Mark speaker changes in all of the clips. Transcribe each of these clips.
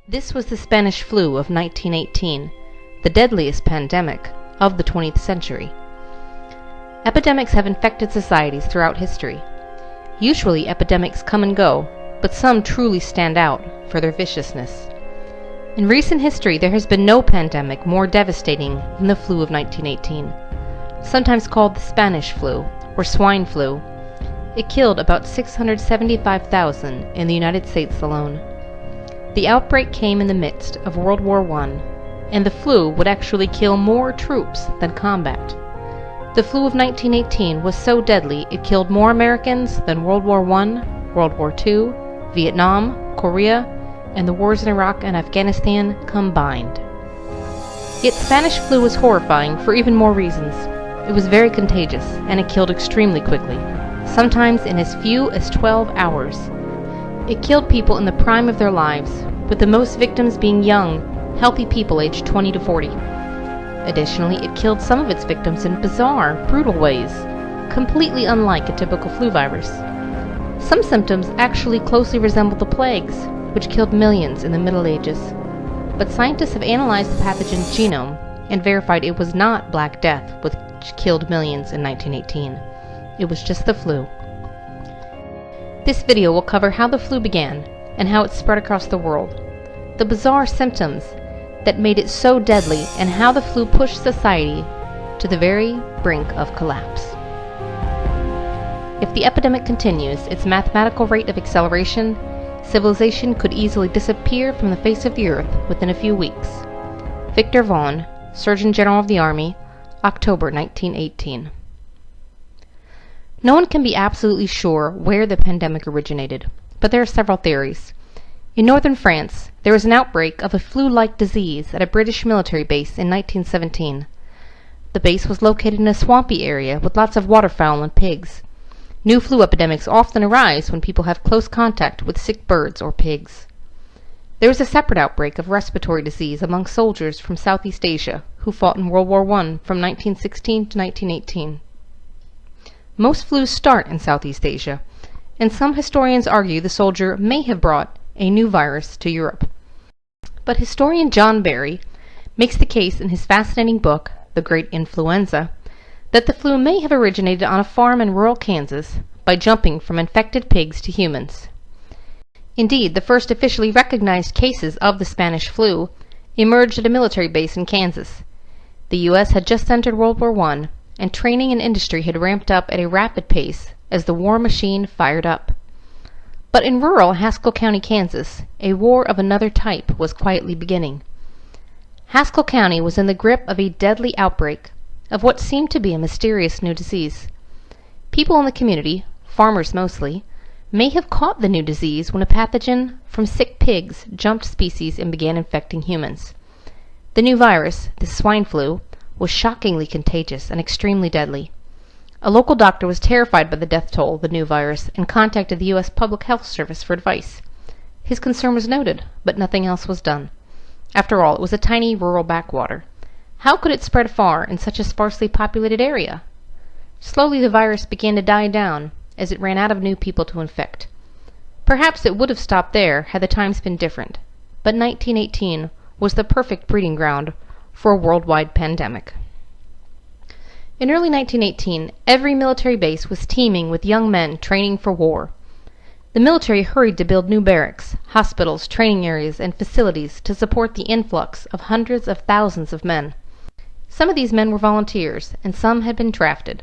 Speaker 1: This was the Spanish flu of 1918, the deadliest pandemic of the 20th century. Epidemics have infected societies throughout history. Usually epidemics come and go, but some truly stand out for their viciousness. In recent history, there has been no pandemic more devastating than the flu of 1918, sometimes called the Spanish flu or swine flu. It killed about 675,000 in the United States alone. The outbreak came in the midst of World War I, and the flu would actually kill more troops than combat. The flu of 1918 was so deadly it killed more Americans than World War I, World War II, Vietnam, Korea, and the wars in Iraq and Afghanistan combined. Yet Spanish flu was horrifying for even more reasons. It was very contagious, and it killed extremely quickly, sometimes in as few as 12 hours. It killed people in the prime of their lives, with the most victims being young, healthy people aged 20 to 40. Additionally, it killed some of its victims in bizarre, brutal ways, completely unlike a typical flu virus. Some symptoms actually closely resembled the plagues, which killed millions in the Middle Ages. But scientists have analyzed the pathogen's genome and verified it was not Black Death, which killed millions in 1918. It was just the flu. This video will cover how the flu began and how it spread across the world, the bizarre symptoms that made it so deadly, and how the flu pushed society to the very brink of collapse. If the epidemic continues its mathematical rate of acceleration, civilization could easily disappear from the face of the earth within a few weeks. Victor Vaughan, Surgeon General of the Army, October 1918. No one can be absolutely sure where the pandemic originated, but there are several theories. In northern France, there was an outbreak of a flu-like disease at a British military base in 1917. The base was located in a swampy area with lots of waterfowl and pigs. New flu epidemics often arise when people have close contact with sick birds or pigs. There was a separate outbreak of respiratory disease among soldiers from Southeast Asia who fought in World War I from 1916 to 1918. Most flus start in Southeast Asia, and some historians argue the soldier may have brought a new virus to Europe. But historian John Barry makes the case in his fascinating book, The Great Influenza, that the flu may have originated on a farm in rural Kansas by jumping from infected pigs to humans. Indeed, the first officially recognized cases of the Spanish flu emerged at a military base in Kansas. The U.S. had just entered World War I, and training and industry had ramped up at a rapid pace as the war machine fired up. But in rural Haskell County, Kansas, a war of another type was quietly beginning. Haskell County was in the grip of a deadly outbreak of what seemed to be a mysterious new disease. People in the community, farmers mostly, may have caught the new disease when a pathogen from sick pigs jumped species and began infecting humans. The new virus, the swine flu, was shockingly contagious and extremely deadly. A local doctor was terrified by the death toll of the new virus and contacted the U.S. Public Health Service for advice. His concern was noted, but nothing else was done. After all, it was a tiny rural backwater. How could it spread far in such a sparsely populated area? Slowly the virus began to die down as it ran out of new people to infect. Perhaps it would have stopped there had the times been different, but 1918 was the perfect breeding ground for a worldwide pandemic. In early 1918, every military base was teeming with young men training for war. The military hurried to build new barracks, hospitals, training areas, and facilities to support the influx of hundreds of thousands of men. Some of these men were volunteers, and some had been drafted.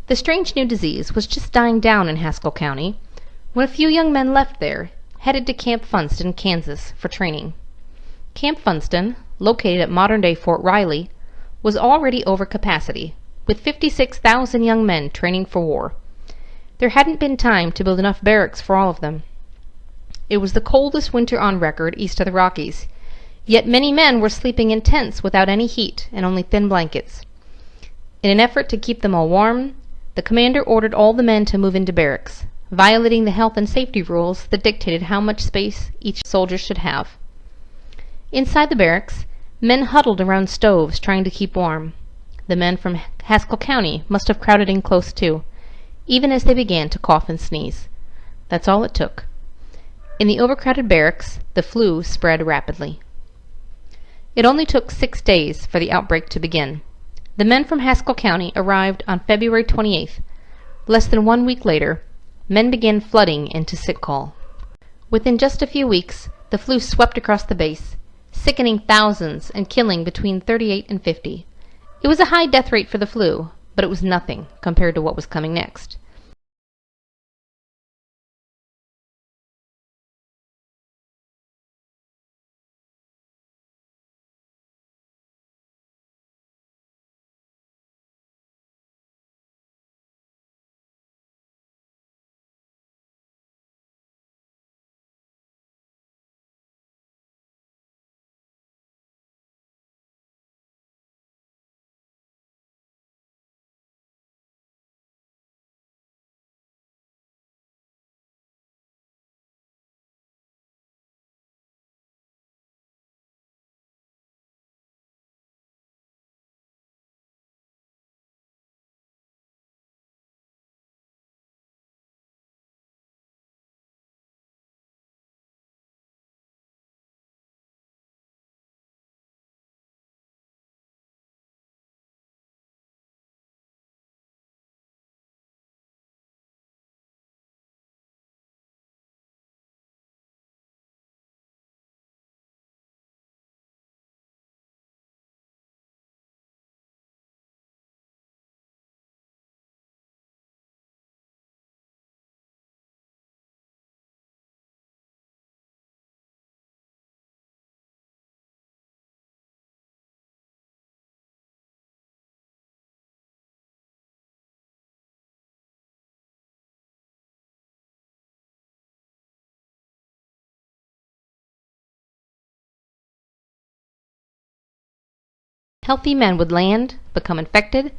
Speaker 1: The strange new disease was just dying down in Haskell County when a few young men left there, headed to Camp Funston, Kansas, for training. Camp Funston, located at modern-day Fort Riley, was already over capacity, with 56,000 young men training for war. There hadn't been time to build enough barracks for all of them. It was the coldest winter on record east of the Rockies, yet many men were sleeping in tents without any heat and only thin blankets. In an effort to keep them all warm, the commander ordered all the men to move into barracks, violating the health and safety rules that dictated how much space each soldier should have. Inside the barracks, men huddled around stoves trying to keep warm. The men from Haskell County must have crowded in close too, even as they began to cough and sneeze. That's all it took. In the overcrowded barracks, the flu spread rapidly. It only took 6 days for the outbreak to begin. The men from Haskell County arrived on February 28th. Less than 1 week later, men began flooding into sick call. Within just a few weeks, the flu swept across the base, sickening thousands and killing between 38 and 50. It was a high death rate for the flu, but it was nothing compared to what was coming next. Healthy men would land, become infected,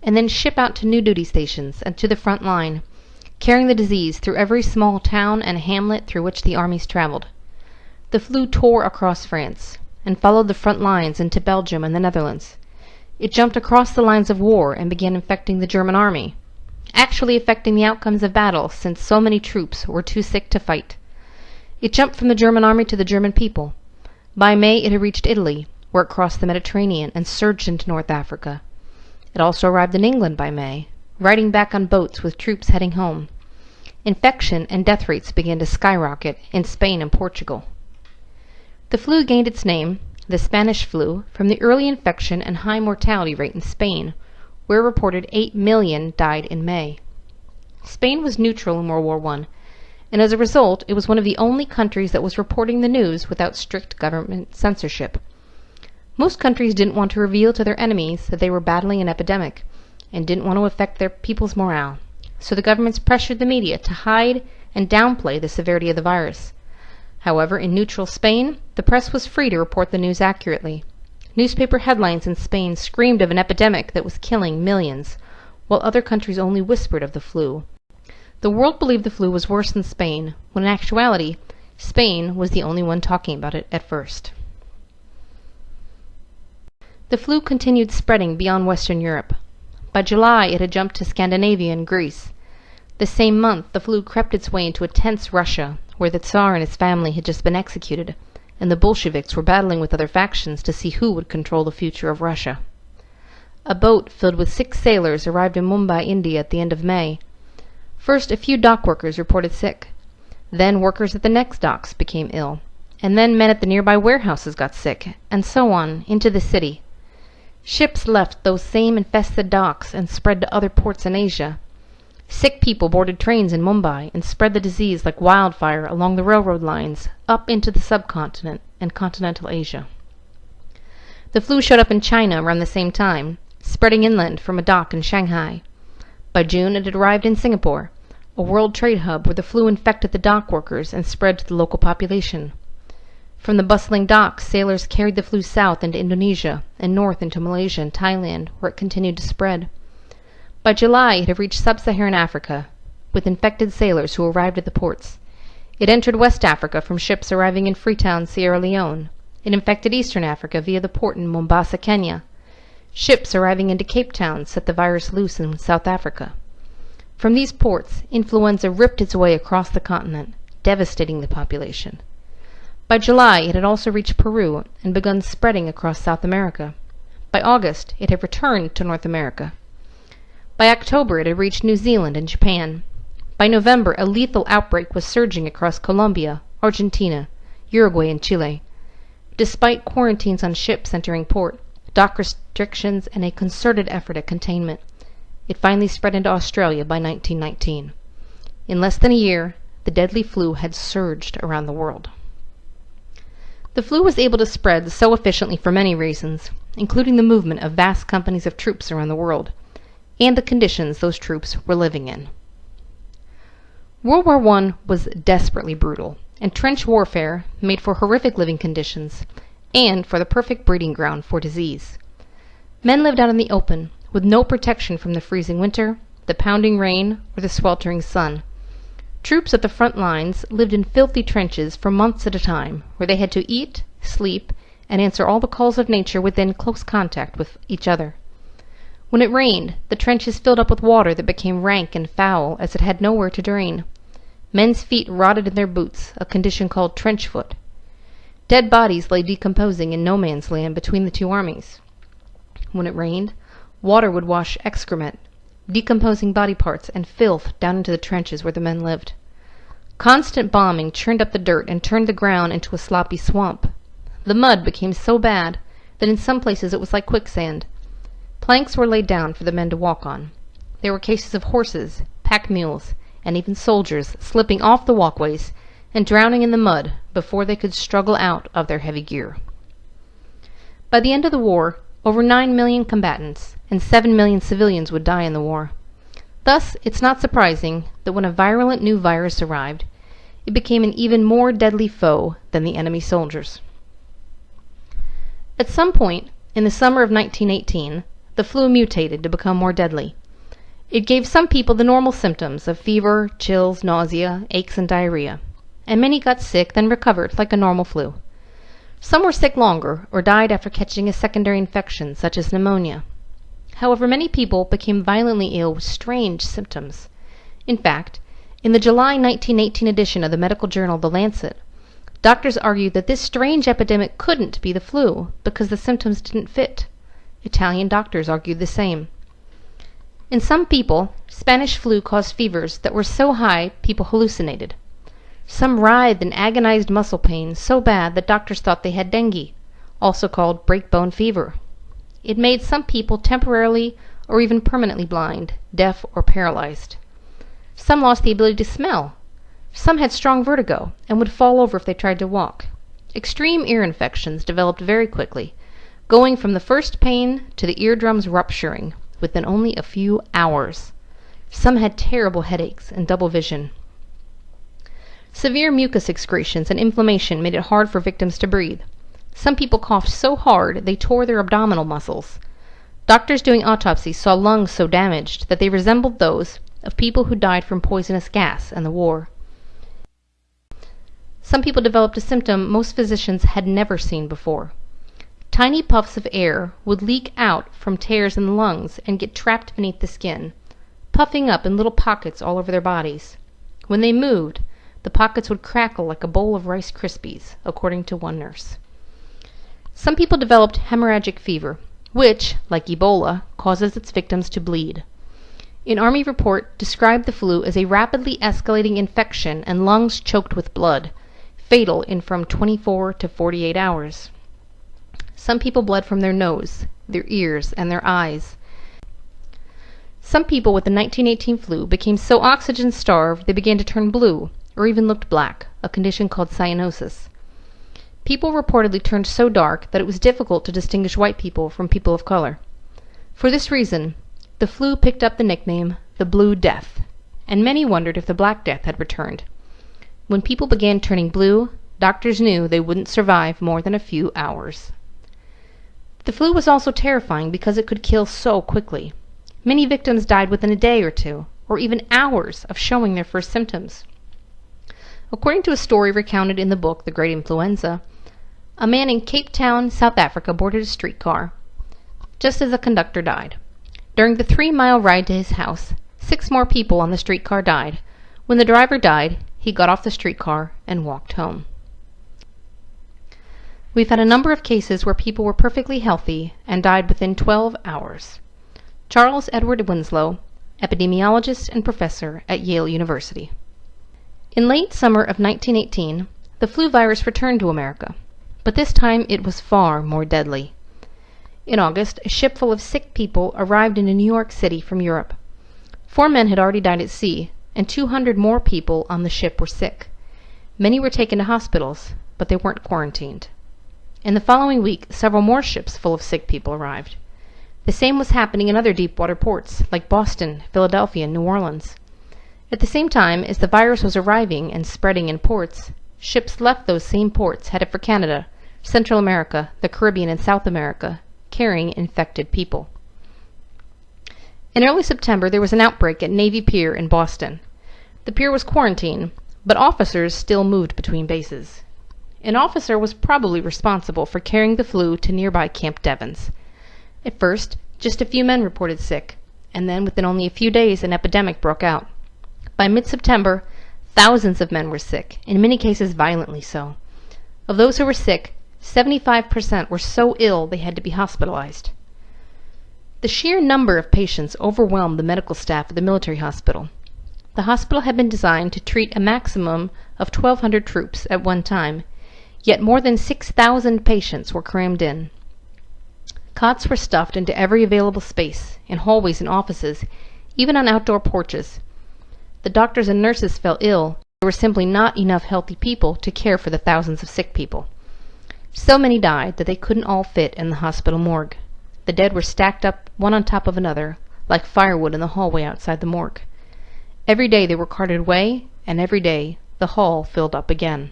Speaker 1: and then ship out to new duty stations and to the front line, carrying the disease through every small town and hamlet through which the armies traveled. The flu tore across France and followed the front lines into Belgium and the Netherlands. It jumped across the lines of war and began infecting the German army, actually affecting the outcomes of battle since so many troops were too sick to fight. It jumped from the German army to the German people. By May it had reached Italy, where it crossed the Mediterranean and surged into North Africa. It also arrived in England by May, riding back on boats with troops heading home. Infection and death rates began to skyrocket in Spain and Portugal. The flu gained its name, the Spanish flu, from the early infection and high mortality rate in Spain, where reported 8 million died in May. Spain was neutral in World War I, and as a result it was one of the only countries that was reporting the news without strict government censorship. Most countries didn't want to reveal to their enemies that they were battling an epidemic, and didn't want to affect their people's morale, so the governments pressured the media to hide and downplay the severity of the virus. However, in neutral Spain, the press was free to report the news accurately. Newspaper headlines in Spain screamed of an epidemic that was killing millions, while other countries only whispered of the flu. The world believed the flu was worse than Spain, when in actuality, Spain was the only one talking about it at first. The flu continued spreading beyond Western Europe. By July it had jumped to Scandinavia and Greece. The same month the flu crept its way into a tense Russia, where the Tsar and his family had just been executed, and the Bolsheviks were battling with other factions to see who would control the future of Russia. A boat filled with 6 sailors arrived in Mumbai, India at the end of May. First a few dock workers reported sick. Then workers at the next docks became ill. And then men at the nearby warehouses got sick, and so on, into the city. Ships left those same infested docks and spread to other ports in Asia. Sick people boarded trains in Mumbai and spread the disease like wildfire along the railroad lines up into the subcontinent and continental Asia. The flu showed up in China around the same time, spreading inland from a dock in Shanghai. By June it had arrived in Singapore, a world trade hub where the flu infected the dock workers and spread to the local population. From the bustling docks, sailors carried the flu south into Indonesia and north into Malaysia and Thailand, where it continued to spread. By July it had reached sub-Saharan Africa, with infected sailors who arrived at the ports. It entered West Africa from ships arriving in Freetown, Sierra Leone. It infected Eastern Africa via the port in Mombasa, Kenya. Ships arriving into Cape Town set the virus loose in South Africa. From these ports, influenza ripped its way across the continent, devastating the population. By July, it had also reached Peru and begun spreading across South America. By August, it had returned to North America. By October, it had reached New Zealand and Japan. By November, a lethal outbreak was surging across Colombia, Argentina, Uruguay, and Chile. Despite quarantines on ships entering port, dock restrictions, and a concerted effort at containment, it finally spread into Australia by 1919. In less than a year, the deadly flu had surged around the world. The flu was able to spread so efficiently for many reasons, including the movement of vast companies of troops around the world, and the conditions those troops were living in. World War I was desperately brutal, and trench warfare made for horrific living conditions and for the perfect breeding ground for disease. Men lived out in the open, with no protection from the freezing winter, the pounding rain, or the sweltering sun. Troops at the front lines lived in filthy trenches for months at a time, where they had to eat, sleep, and answer all the calls of nature within close contact with each other. When it rained, the trenches filled up with water that became rank and foul as it had nowhere to drain. Men's feet rotted in their boots, a condition called trench foot. Dead bodies lay decomposing in no man's land between the two armies. When it rained, water would wash excrement, decomposing body parts, and filth down into the trenches where the men lived. Constant bombing churned up the dirt and turned the ground into a sloppy swamp. The mud became so bad that in some places it was like quicksand. Planks were laid down for the men to walk on. There were cases of horses, pack mules, and even soldiers slipping off the walkways and drowning in the mud before they could struggle out of their heavy gear. By the end of the war, over 9 million combatants and 7 million civilians would die in the war. Thus, it's not surprising that when a virulent new virus arrived, it became an even more deadly foe than the enemy soldiers. At some point, in the summer of 1918, the flu mutated to become more deadly. It gave some people the normal symptoms of fever, chills, nausea, aches, and diarrhea, and many got sick, then recovered like a normal flu. Some were sick longer or died after catching a secondary infection, such as pneumonia. However, many people became violently ill with strange symptoms. In fact, in the July 1918 edition of the medical journal The Lancet, doctors argued that this strange epidemic couldn't be the flu because the symptoms didn't fit. Italian doctors argued the same. In some people, Spanish flu caused fevers that were so high people hallucinated. Some writhed in agonized muscle pain so bad that doctors thought they had dengue, also called break-bone fever. It made some people temporarily or even permanently blind, deaf, or paralyzed. Some lost the ability to smell. Some had strong vertigo and would fall over if they tried to walk. Extreme ear infections developed very quickly, going from the first pain to the eardrums rupturing within only a few hours. Some had terrible headaches and double vision. Severe mucus excretions and inflammation made it hard for victims to breathe. Some people coughed so hard they tore their abdominal muscles. Doctors doing autopsies saw lungs so damaged that they resembled those of people who died from poisonous gas in the war. Some people developed a symptom most physicians had never seen before. Tiny puffs of air would leak out from tears in the lungs and get trapped beneath the skin, puffing up in little pockets all over their bodies. When they moved, the pockets would crackle like a bowl of Rice Krispies, according to one nurse. Some people developed hemorrhagic fever, which, like Ebola, causes its victims to bleed. An Army report described the flu as a rapidly escalating infection and lungs choked with blood, fatal in from 24 to 48 hours. Some people bled from their nose, their ears, and their eyes. Some people with the 1918 flu became so oxygen-starved they began to turn blue, or even looked black, a condition called cyanosis. People reportedly turned so dark that it was difficult to distinguish white people from people of color. For this reason, the flu picked up the nickname the Blue Death, and many wondered if the Black Death had returned. When people began turning blue, doctors knew they wouldn't survive more than a few hours. The flu was also terrifying because it could kill so quickly. Many victims died within a day or two, or even hours of showing their first symptoms. According to a story recounted in the book The Great Influenza, a man in Cape Town, South Africa boarded a streetcar just as the conductor died. During the 3-mile ride to his house, 6 more people on the streetcar died. When the driver died, he got off the streetcar and walked home. We've had a number of cases where people were perfectly healthy and died within 12 hours. Charles Edward Winslow, epidemiologist and professor at Yale University. In late summer of 1918, the flu virus returned to America, but this time it was far more deadly. In August, a ship full of sick people arrived in New York City from Europe. 4 men had already died at sea, and 200 more people on the ship were sick. Many were taken to hospitals, but they weren't quarantined. In the following week, several more ships full of sick people arrived. The same was happening in other deep-water ports, like Boston, Philadelphia, and New Orleans. At the same time as the virus was arriving and spreading in ports, ships left those same ports headed for Canada, Central America, the Caribbean, and South America, carrying infected people. In early September, there was an outbreak at Navy Pier in Boston. The pier was quarantined, but officers still moved between bases. An officer was probably responsible for carrying the flu to nearby Camp Devens. At first, just a few men reported sick, and then within only a few days an epidemic broke out. By mid-September, thousands of men were sick, in many cases violently so. Of those who were sick, 75% were so ill they had to be hospitalized. The sheer number of patients overwhelmed the medical staff at the military hospital. The hospital had been designed to treat a maximum of 1,200 troops at one time, yet more than 6,000 patients were crammed in. Cots were stuffed into every available space, in hallways and offices, even on outdoor porches. The doctors and nurses fell ill. There were simply not enough healthy people to care for the thousands of sick people. So many died that they couldn't all fit in the hospital morgue. The dead were stacked up one on top of another, like firewood in the hallway outside the morgue. Every day they were carted away, and every day the hall filled up again.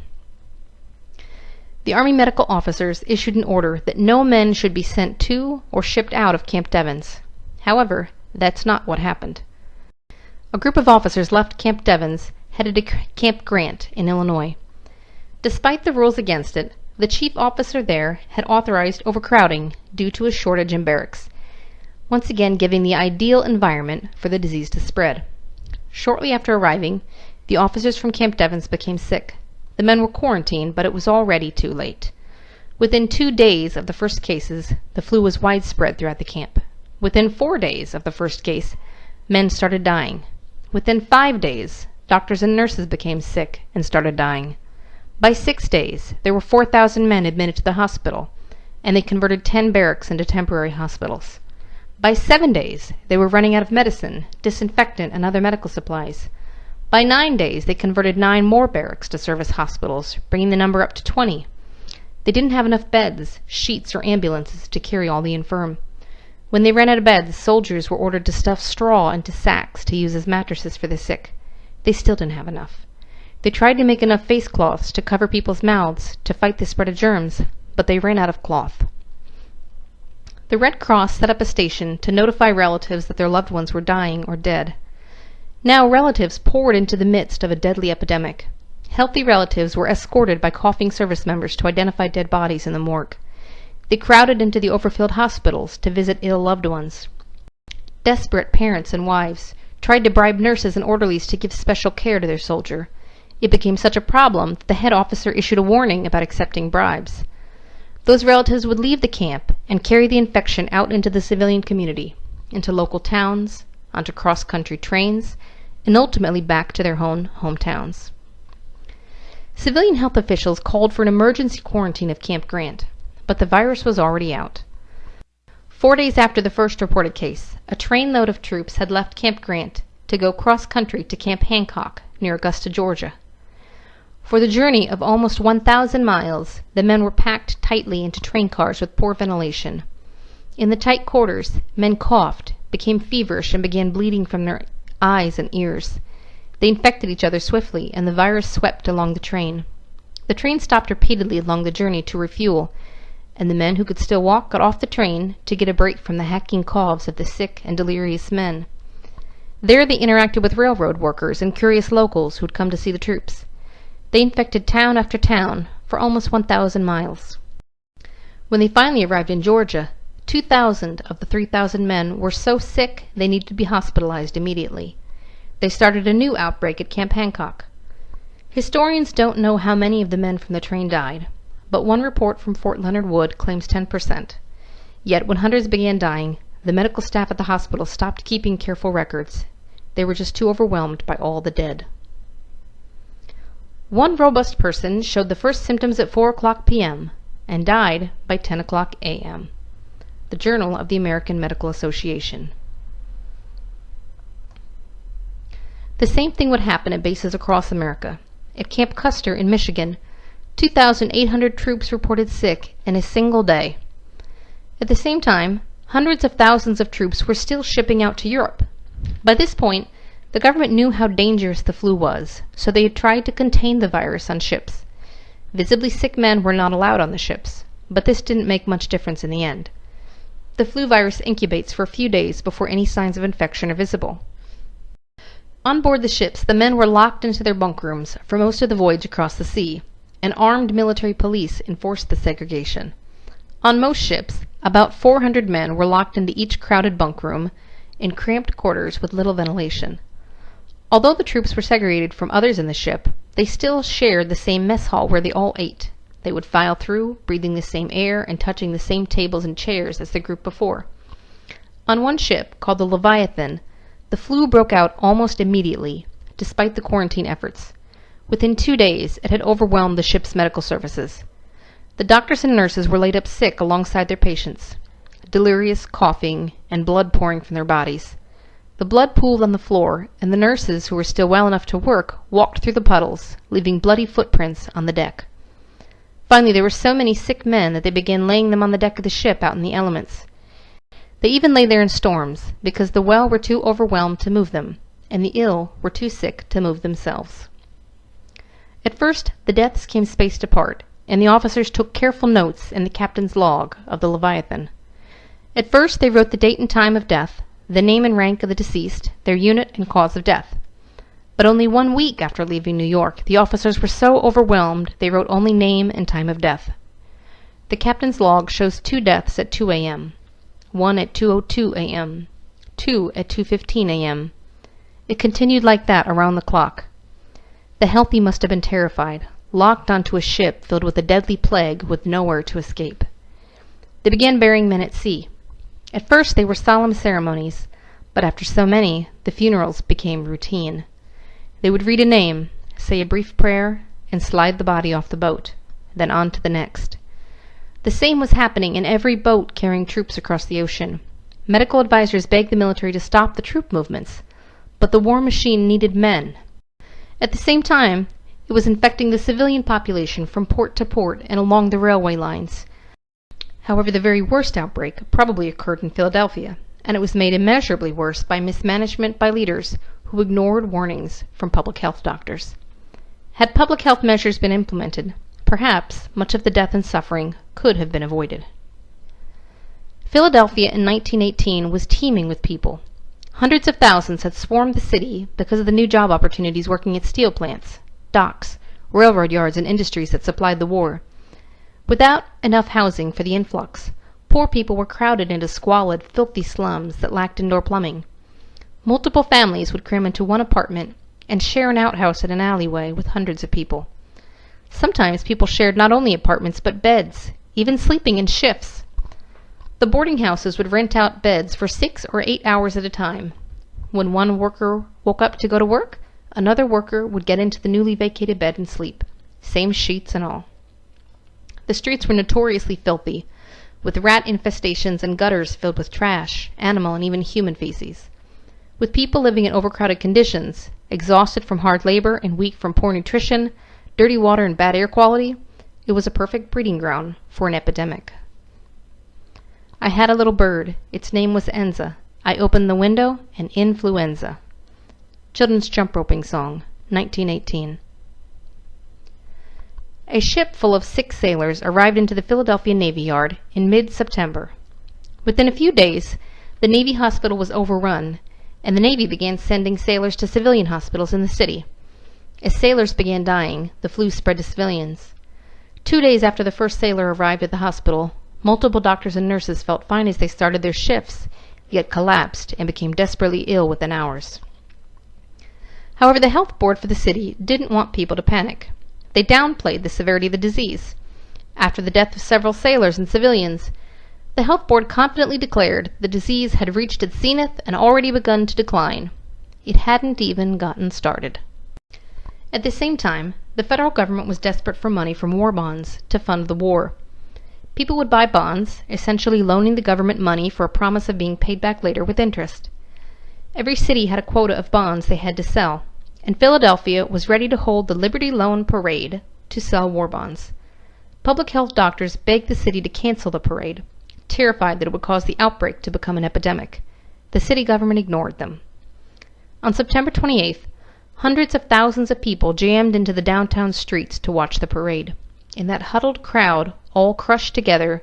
Speaker 1: The Army medical officers issued an order that no men should be sent to or shipped out of Camp Devens. However, that's not what happened. A group of officers left Camp Devens, headed to Camp Grant in Illinois. Despite the rules against it, the chief officer there had authorized overcrowding due to a shortage in barracks, once again giving the ideal environment for the disease to spread. Shortly after arriving, the officers from Camp Devens became sick. The men were quarantined, but it was already too late. Within 2 days of the first cases, the flu was widespread throughout the camp. Within 4 days of the first case, men started dying. Within 5 days, doctors and nurses became sick and started dying. By 6 days, there were 4,000 men admitted to the hospital, and they converted 10 barracks into temporary hospitals. By 7 days, they were running out of medicine, disinfectant, and other medical supplies. By 9 days, they converted 9 more barracks to serve as hospitals, bringing the number up to 20. They didn't have enough beds, sheets, or ambulances to carry all the infirm. When they ran out of beds, soldiers were ordered to stuff straw into sacks to use as mattresses for the sick. They still didn't have enough. They tried to make enough face cloths to cover people's mouths to fight the spread of germs, but they ran out of cloth. The Red Cross set up a station to notify relatives that their loved ones were dying or dead. Now relatives poured into the midst of a deadly epidemic. Healthy relatives were escorted by coughing service members to identify dead bodies in the morgue. They crowded into the overfilled hospitals to visit ill loved ones. Desperate parents and wives tried to bribe nurses and orderlies to give special care to their soldier. It became such a problem that the head officer issued a warning about accepting bribes. Those relatives would leave the camp and carry the infection out into the civilian community, into local towns, onto cross-country trains, and ultimately back to their own hometowns. Civilian health officials called for an emergency quarantine of Camp Grant, but the virus was already out. 4 days after the first reported case, a trainload of troops had left Camp Grant to go cross-country to Camp Hancock near Augusta, Georgia. For the journey of almost 1,000 miles, the men were packed tightly into train cars with poor ventilation. In the tight quarters, men coughed, became feverish, and began bleeding from their eyes and ears. They infected each other swiftly, and the virus swept along the train. The train stopped repeatedly along the journey to refuel, and the men who could still walk got off the train to get a break from the hacking coughs of the sick and delirious men. There they interacted with railroad workers and curious locals who had come to see the troops. They infected town after town for almost 1,000 miles. When they finally arrived in Georgia, 2,000 of the 3,000 men were so sick they needed to be hospitalized immediately. They started a new outbreak at Camp Hancock. Historians don't know how many of the men from the train died, but one report from Fort Leonard Wood claims 10%. Yet when hundreds began dying, the medical staff at the hospital stopped keeping careful records. They were just too overwhelmed by all the dead. One robust person showed the first symptoms at 4:00 p.m. and died by 10:00 a.m. The Journal of the American Medical Association. The same thing would happen at bases across America. At Camp Custer in Michigan, 2,800 troops reported sick in a single day. At the same time, hundreds of thousands of troops were still shipping out to Europe. By this point, the government knew how dangerous the flu was, so they had tried to contain the virus on ships. Visibly sick men were not allowed on the ships, but this didn't make much difference in the end. The flu virus incubates for a few days before any signs of infection are visible. On board the ships, the men were locked into their bunk rooms for most of the voyage across the sea, and armed military police enforced the segregation. On most ships, about 400 men were locked into each crowded bunk room in cramped quarters with little ventilation. Although the troops were segregated from others in the ship, they still shared the same mess hall where they all ate. They would file through, breathing the same air and touching the same tables and chairs as the group before. On one ship, called the Leviathan, the flu broke out almost immediately, despite the quarantine efforts. Within 2 days, it had overwhelmed the ship's medical services. The doctors and nurses were laid up sick alongside their patients, delirious, coughing, and blood pouring from their bodies. The blood pooled on the floor, and the nurses, who were still well enough to work, walked through the puddles, leaving bloody footprints on the deck. Finally, there were so many sick men that they began laying them on the deck of the ship out in the elements. They even lay there in storms, because the well were too overwhelmed to move them, and the ill were too sick to move themselves. At first, the deaths came spaced apart, and the officers took careful notes in the captain's log of the Leviathan. At first, they wrote the date and time of death, the name and rank of the deceased, their unit and cause of death. But only 1 week after leaving New York, the officers were so overwhelmed they wrote only name and time of death. The captain's log shows 2 deaths at 2 a.m., 1 at 2:02 a.m., 2 at 2:15 a.m. It continued like that around the clock. The healthy must have been terrified, locked onto a ship filled with a deadly plague with nowhere to escape. They began burying men at sea. At first they were solemn ceremonies, but after so many, the funerals became routine. They would read a name, say a brief prayer, and slide the body off the boat, then on to the next. The same was happening in every boat carrying troops across the ocean. Medical advisors begged the military to stop the troop movements, but the war machine needed men. At the same time, it was infecting the civilian population from port to port and along the railway lines. However, the very worst outbreak probably occurred in Philadelphia, and it was made immeasurably worse by mismanagement by leaders who ignored warnings from public health doctors. Had public health measures been implemented, perhaps much of the death and suffering could have been avoided. Philadelphia in 1918 was teeming with people. Hundreds of thousands had swarmed the city because of the new job opportunities working at steel plants, docks, railroad yards, and industries that supplied the war. Without enough housing for the influx, poor people were crowded into squalid, filthy slums that lacked indoor plumbing. Multiple families would cram into one apartment and share an outhouse in an alleyway with hundreds of people. Sometimes people shared not only apartments but beds, even sleeping in shifts. The boarding houses would rent out beds for 6 or 8 hours at a time. When one worker woke up to go to work, another worker would get into the newly vacated bed and sleep, same sheets and all. The streets were notoriously filthy, with rat infestations and gutters filled with trash, animal, and even human feces. With people living in overcrowded conditions, exhausted from hard labor and weak from poor nutrition, dirty water, and bad air quality, it was a perfect breeding ground for an epidemic. I had a little bird. Its name was Enza. I opened the window, and influenza. Children's jump roping song, 1918. A ship full of 6 sailors arrived into the Philadelphia Navy Yard in mid-September. Within a few days, the Navy hospital was overrun, and the Navy began sending sailors to civilian hospitals in the city. As sailors began dying, the flu spread to civilians. 2 days after the first sailor arrived at the hospital, multiple doctors and nurses felt fine as they started their shifts, yet collapsed and became desperately ill within hours. However, the health board for the city didn't want people to panic. They downplayed the severity of the disease. After the death of several sailors and civilians, the health board confidently declared the disease had reached its zenith and already begun to decline. It hadn't even gotten started. At the same time, the federal government was desperate for money from war bonds to fund the war. People would buy bonds, essentially loaning the government money for a promise of being paid back later with interest. Every city had a quota of bonds they had to sell, and Philadelphia was ready to hold the Liberty Loan Parade to sell war bonds. Public health doctors begged the city to cancel the parade, terrified that it would cause the outbreak to become an epidemic. The city government ignored them. On September 28th, hundreds of thousands of people jammed into the downtown streets to watch the parade. In that huddled crowd, all crushed together,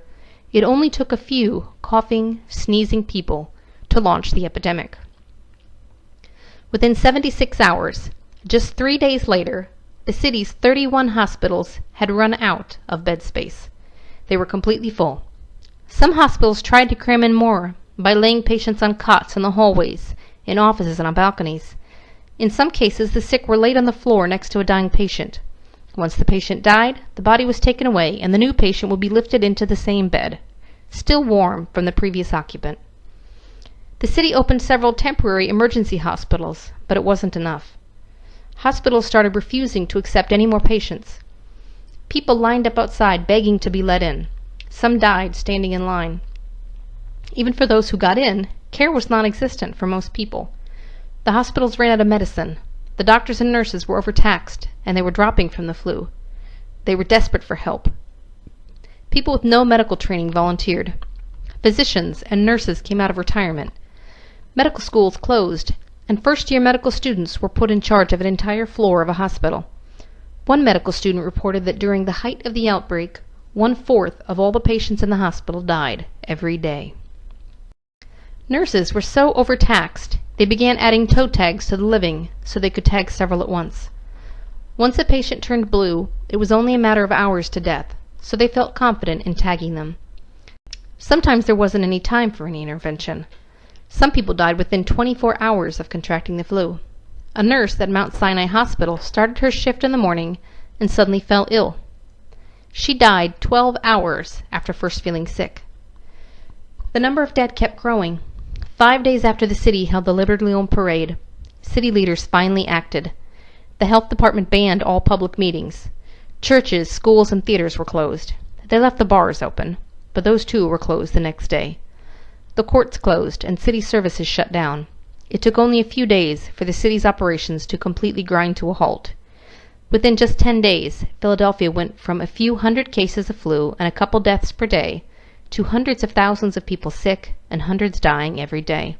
Speaker 1: it only took a few coughing, sneezing people to launch the epidemic. Within 76 hours, just 3 days later, the city's 31 hospitals had run out of bed space. They were completely full. Some hospitals tried to cram in more by laying patients on cots in the hallways, in offices, and on balconies. In some cases, the sick were laid on the floor next to a dying patient. Once the patient died, the body was taken away, and the new patient would be lifted into the same bed, still warm from the previous occupant. The city opened several temporary emergency hospitals, but it wasn't enough. Hospitals started refusing to accept any more patients. People lined up outside begging to be let in. Some died standing in line. Even for those who got in, care was non-existent for most people. The hospitals ran out of medicine. The doctors and nurses were overtaxed, and they were dropping from the flu. They were desperate for help. People with no medical training volunteered. Physicians and nurses came out of retirement. Medical schools closed, and first-year medical students were put in charge of an entire floor of a hospital. One medical student reported that during the height of the outbreak, 1/4 of all the patients in the hospital died every day. Nurses were so overtaxed, they began adding toe tags to the living so they could tag several at once. Once a patient turned blue, it was only a matter of hours to death, so they felt confident in tagging them. Sometimes there wasn't any time for any intervention. Some people died within 24 hours of contracting the flu. A nurse at Mount Sinai Hospital started her shift in the morning and suddenly fell ill. She died 12 hours after first feeling sick. The number of dead kept growing. 5 days after the city held the Liberty Loan Parade, city leaders finally acted. The health department banned all public meetings. Churches, schools, and theaters were closed. They left the bars open, but those too were closed the next day. The courts closed and city services shut down. It took only a few days for the city's operations to completely grind to a halt. Within just 10 days, Philadelphia went from a few hundred cases of flu and a couple deaths per day to hundreds of thousands of people sick and hundreds dying every day,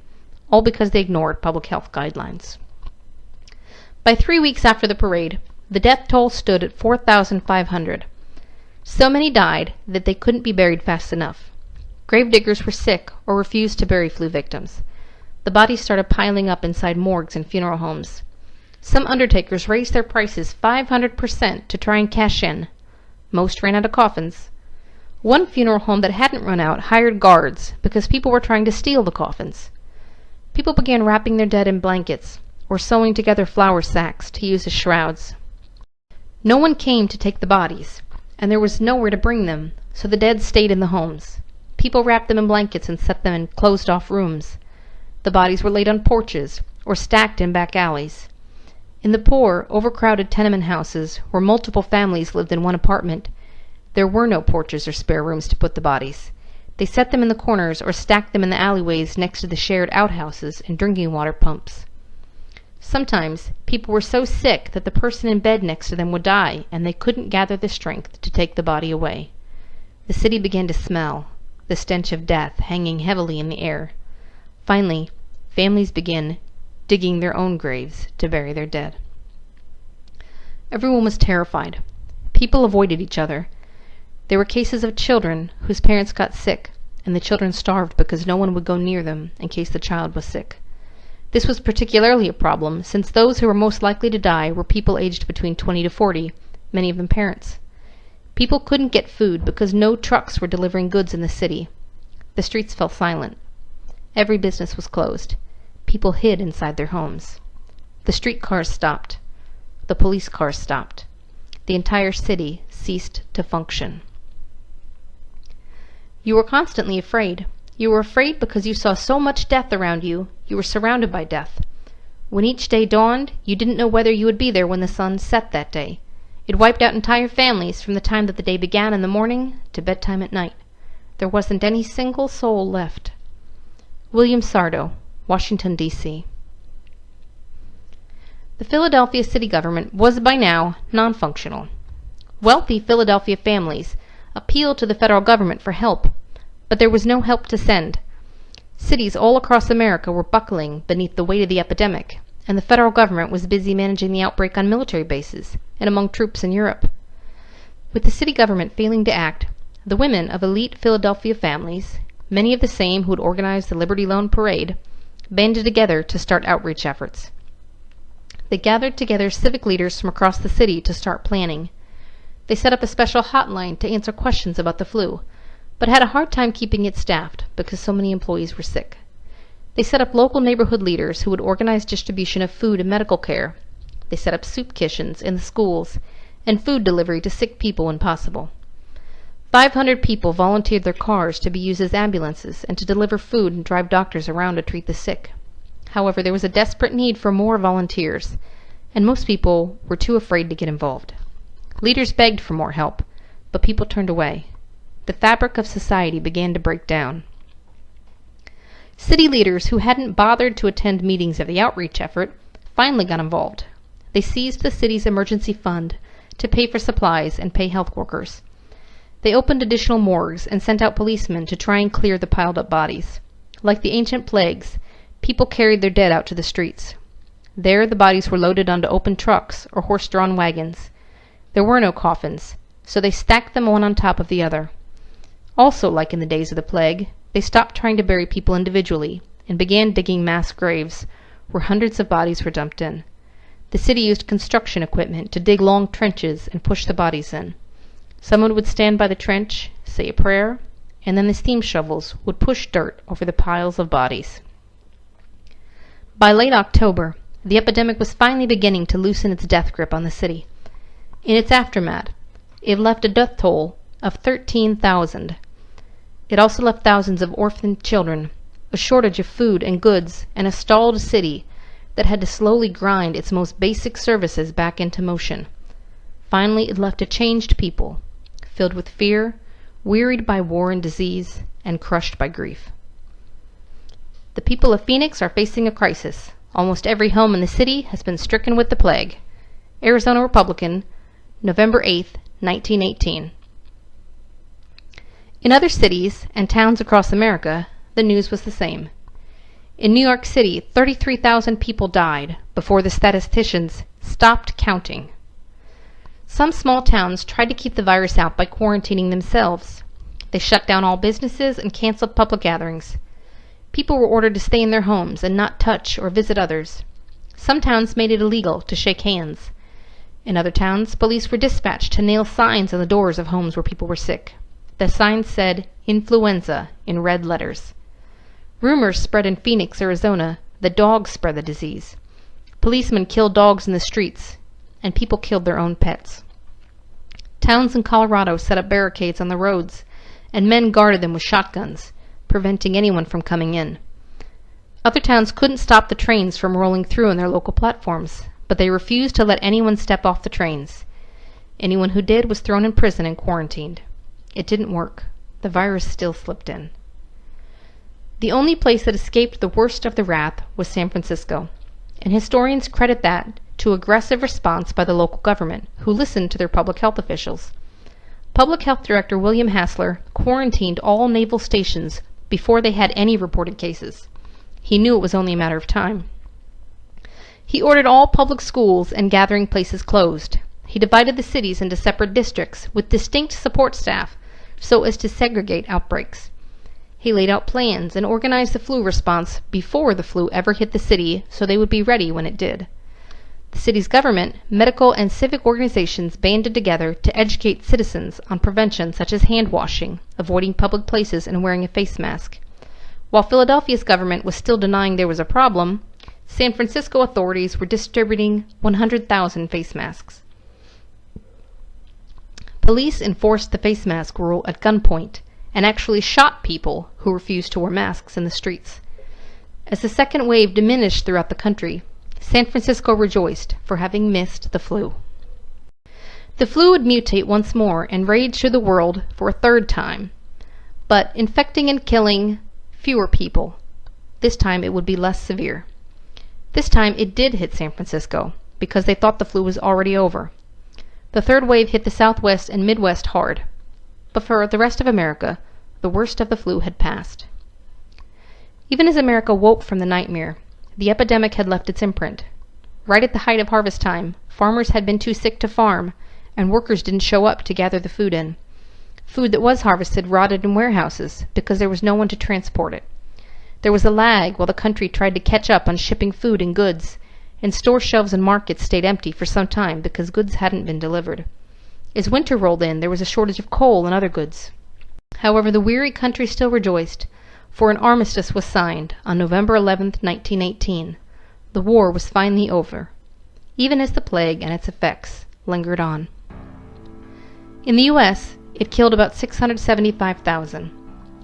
Speaker 1: all because they ignored public health guidelines. By 3 weeks after the parade, the death toll stood at 4,500. So many died that they couldn't be buried fast enough. Gravediggers were sick or refused to bury flu victims. The bodies started piling up inside morgues and funeral homes. Some undertakers raised their prices 500% to try and cash in. Most ran out of coffins. One funeral home that hadn't run out hired guards because people were trying to steal the coffins. People began wrapping their dead in blankets or sewing together flour sacks to use as shrouds. No one came to take the bodies, and there was nowhere to bring them, so the dead stayed in the homes. People wrapped them in blankets and set them in closed-off rooms. The bodies were laid on porches or stacked in back alleys. In the poor, overcrowded tenement houses where multiple families lived in one apartment, there were no porches or spare rooms to put the bodies. They set them in the corners or stacked them in the alleyways next to the shared outhouses and drinking water pumps. Sometimes people were so sick that the person in bed next to them would die, and they couldn't gather the strength to take the body away. The city began to smell, the stench of death hanging heavily in the air. Finally, families began digging their own graves to bury their dead. Everyone was terrified. People avoided each other. There were cases of children whose parents got sick, and the children starved because no one would go near them in case the child was sick. This was particularly a problem since those who were most likely to die were people aged between 20 to 40, many of them parents. People couldn't get food because no trucks were delivering goods in the city. The streets fell silent. Every business was closed. People hid inside their homes. The streetcars stopped. The police cars stopped. The entire city ceased to function. You were constantly afraid. You were afraid because you saw so much death around you. You were surrounded by death. When each day dawned, you didn't know whether you would be there when the sun set that day. It wiped out entire families from the time that the day began in the morning to bedtime at night. There wasn't any single soul left. William Sardo, Washington, D.C. The Philadelphia city government was by now non-functional. Wealthy Philadelphia families appealed to the federal government for help, but there was no help to send. Cities all across America were buckling beneath the weight of the epidemic, and the federal government was busy managing the outbreak on military bases and among troops in Europe. With the city government failing to act, the women of elite Philadelphia families, many of the same who had organized the Liberty Loan Parade, banded together to start outreach efforts. They gathered together civic leaders from across the city to start planning. They set up a special hotline to answer questions about the flu, but had a hard time keeping it staffed because so many employees were sick. They set up local neighborhood leaders who would organize distribution of food and medical care. They set up soup kitchens in the schools and food delivery to sick people when possible. 500 people volunteered their cars to be used as ambulances and to deliver food and drive doctors around to treat the sick. However, there was a desperate need for more volunteers, and most people were too afraid to get involved. Leaders begged for more help, but people turned away. The fabric of society began to break down. City leaders who hadn't bothered to attend meetings of the outreach effort finally got involved. They seized the city's emergency fund to pay for supplies and pay health workers. They opened additional morgues and sent out policemen to try and clear the piled-up bodies. Like the ancient plagues, people carried their dead out to the streets. There the bodies were loaded onto open trucks or horse-drawn wagons. There were no coffins, so they stacked them one on top of the other. Also, like in the days of the plague, they stopped trying to bury people individually and began digging mass graves where hundreds of bodies were dumped in. The city used construction equipment to dig long trenches and push the bodies in. Someone would stand by the trench, say a prayer, and then the steam shovels would push dirt over the piles of bodies. By late October, the epidemic was finally beginning to loosen its death grip on the city. In its aftermath, it left a death toll of 13,000. It also left thousands of orphaned children, a shortage of food and goods, and a stalled city that had to slowly grind its most basic services back into motion. Finally, it left a changed people, filled with fear, wearied by war and disease, and crushed by grief. The people of Phoenix are facing a crisis. Almost every home in the city has been stricken with the plague. Arizona Republican, November 8, 1918. In other cities and towns across America, the news was the same. In New York City, 33,000 people died before the statisticians stopped counting. Some small towns tried to keep the virus out by quarantining themselves. They shut down all businesses and canceled public gatherings. People were ordered to stay in their homes and not touch or visit others. Some towns made it illegal to shake hands. In other towns, police were dispatched to nail signs on the doors of homes where people were sick. The signs said, "Influenza," in red letters. Rumors spread in Phoenix, Arizona, that dogs spread the disease. Policemen killed dogs in the streets, and people killed their own pets. Towns in Colorado set up barricades on the roads, and men guarded them with shotguns, preventing anyone from coming in. Other towns couldn't stop the trains from rolling through on their local platforms, but they refused to let anyone step off the trains. Anyone who did was thrown in prison and quarantined. It didn't work. The virus still slipped in. The only place that escaped the worst of the wrath was San Francisco, and historians credit that to aggressive response by the local government, who listened to their public health officials. Public Health Director William Hassler quarantined all naval stations before they had any reported cases. He knew it was only a matter of time. He ordered all public schools and gathering places closed. He divided the cities into separate districts with distinct support staff so as to segregate outbreaks. He laid out plans and organized the flu response before the flu ever hit the city so they would be ready when it did. The city's government, medical, and civic organizations banded together to educate citizens on prevention such as hand washing, avoiding public places, and wearing a face mask. While Philadelphia's government was still denying there was a problem, San Francisco authorities were distributing 100,000 face masks. Police enforced the face mask rule at gunpoint and actually shot people who refused to wear masks in the streets. As the second wave diminished throughout the country, San Francisco rejoiced for having missed the flu. The flu would mutate once more and rage through the world for a third time, but infecting and killing fewer people. This time it would be less severe. This time it did hit San Francisco because they thought the flu was already over. The third wave hit the Southwest and Midwest hard, but for the rest of America, the worst of the flu had passed. Even as America woke from the nightmare, the epidemic had left its imprint. Right at the height of harvest time, farmers had been too sick to farm, and workers didn't show up to gather the food in. Food that was harvested rotted in warehouses because there was no one to transport it. There was a lag while the country tried to catch up on shipping food and goods, and store shelves and markets stayed empty for some time because goods hadn't been delivered. As winter rolled in, there was a shortage of coal and other goods. However, the weary country still rejoiced, for an armistice was signed on November 11, 1918. The war was finally over, even as the plague and its effects lingered on. In the U.S., it killed about 675,000.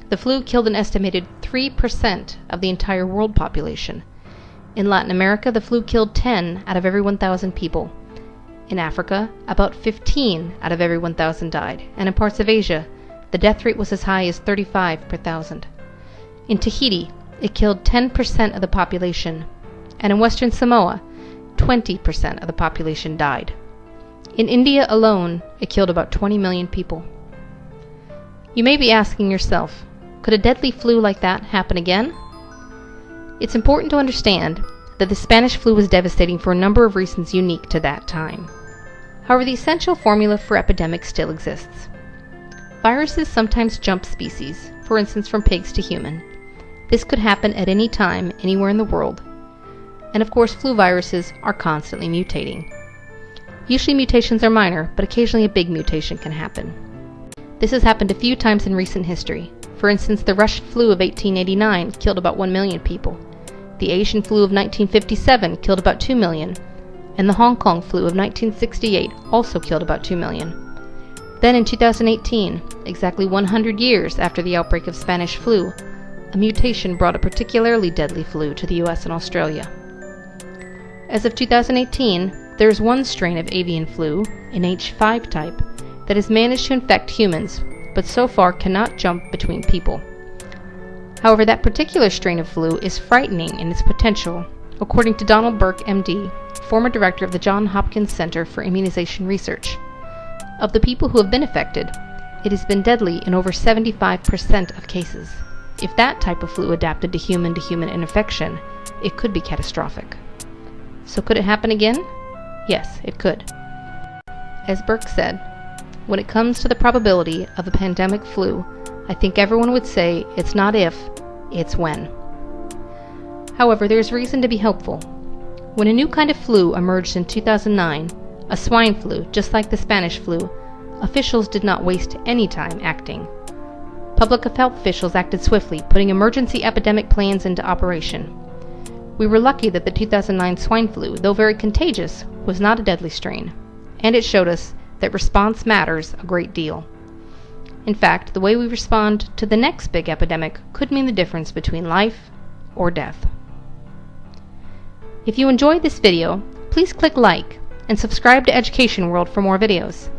Speaker 1: The flu killed an estimated 3% of the entire world population. In Latin America, the flu killed 10 out of every 1,000 people. In Africa, about 15 out of every 1,000 died, and in parts of Asia, the death rate was as high as 35 per thousand. In Tahiti, it killed 10% of the population, and in Western Samoa, 20% of the population died. In India alone, it killed about 20 million people. You may be asking yourself, could a deadly flu like that happen again? It's important to understand that the Spanish flu was devastating for a number of reasons unique to that time. However, the essential formula for epidemics still exists. Viruses sometimes jump species, for instance from pigs to human. This could happen at any time, anywhere in the world. And of course, flu viruses are constantly mutating. Usually mutations are minor, but occasionally a big mutation can happen. This has happened a few times in recent history. For instance, the Russian flu of 1889 killed about 1 million people. The Asian flu of 1957 killed about 2 million. And the Hong Kong flu of 1968 also killed about 2 million. Then in 2018, exactly 100 years after the outbreak of Spanish flu, a mutation brought a particularly deadly flu to the US and Australia. As of 2018, there is one strain of avian flu, an H5 type, that has managed to infect humans, but so far cannot jump between people. However, that particular strain of flu is frightening in its potential, according to Donald Burke, MD, former director of the Johns Hopkins Center for Immunization Research. Of the people who have been affected, it has been deadly in over 75% of cases. If that type of flu adapted to human infection, it could be catastrophic. So could it happen again? Yes, it could. As Burke said, when it comes to the probability of a pandemic flu, I think everyone would say it's not if, it's when. However, there's reason to be hopeful. When a new kind of flu emerged in 2009, a swine flu, just like the Spanish flu, officials did not waste any time acting. Public health officials acted swiftly, putting emergency epidemic plans into operation. We were lucky that the 2009 swine flu, though very contagious, was not a deadly strain, and it showed us that response matters a great deal. In fact, the way we respond to the next big epidemic could mean the difference between life or death. If you enjoyed this video, please click like and subscribe to Education World for more videos.